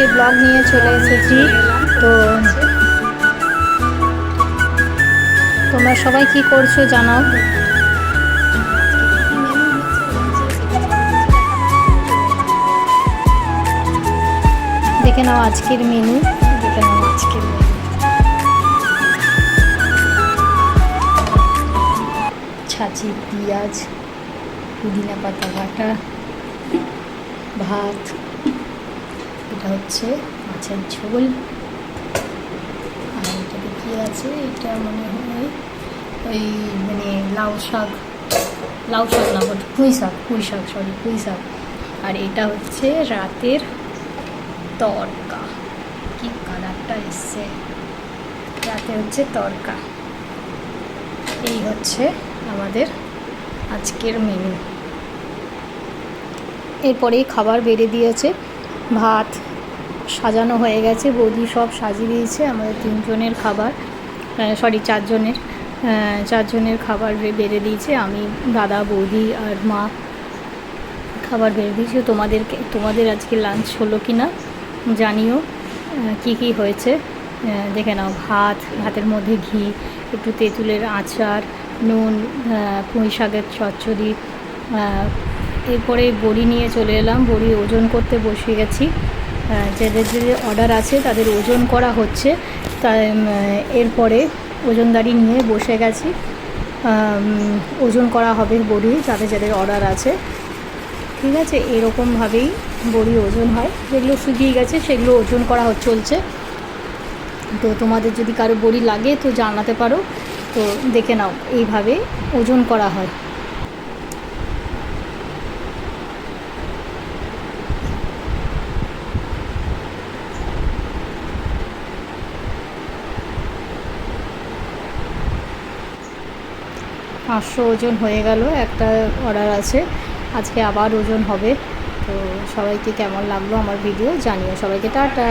আজকে ব্লগ নিয়ে চলে এসেছি। তো তোমরা সবাই কি করছো জানাও। দেখে নাও আজকের মেনু, দেখে নাও আজকের মেনু। ছাঁচি পেঁয়াজ, পুদিনা পাতা বাটা, ভাত, এটা হচ্ছে মাছের ঝোল, আর এটাতে কী আছে, এটা মনে হয় ওই লাউ শাক না বলতে পুঁই শাক। আর এটা হচ্ছে রাতের তরকা, কি কালারটা এসছে, রাতে হচ্ছে তরকা। এই হচ্ছে আমাদের আজকের মেনু। এরপরেই খাবার বেড়ে দিয়েছে, ভাত সাজানো হয়ে গেছে, বৌদি সব সাজিয়ে দিয়েছে। আমাদের তিনজনের খাবার, চারজনের খাবার বেড়ে দিয়েছে। আমি, দাদা, বৌদি আর মা খাবার বেড়ে দিয়েছি। তোমাদের আজকে লাঞ্চ হলো কি না জানিও, কি হয়েছে দেখে নাও। ভাতের মধ্যে ঘি, একটু তেঁতুলের আচার, নুন, পুঁই শাকের চচ্চড়ি। এরপরে বড়ি নিয়ে চলে এলাম, বড়ি ওজন করতে বসিয়ে গেছি। যাদের অর্ডার আছে তাদের ওজন করা হচ্ছে, তাই এরপরে ওজনদারি নিয়ে বসে গেছি। ওজন করা হবে বড়ি, যাদের অর্ডার আছে। ঠিক আছে, এরকমভাবেই বড়ি ওজন হয়। যেগুলো শুকিয়ে গেছে সেগুলো ওজন করা চলছে। তো তোমাদের যদি কারো বড়ি লাগে তো জানাতে পারো। তো দেখে নাও, এইভাবে ওজন করা হয়। পাঁচশো ওজন হয়ে গেল, একটা অর্ডার আছে, আজকে আবার ওজন হবে। তো সবাইকে কেমন লাগলো আমার ভিডিও জানিও। সবাইকে টাটা।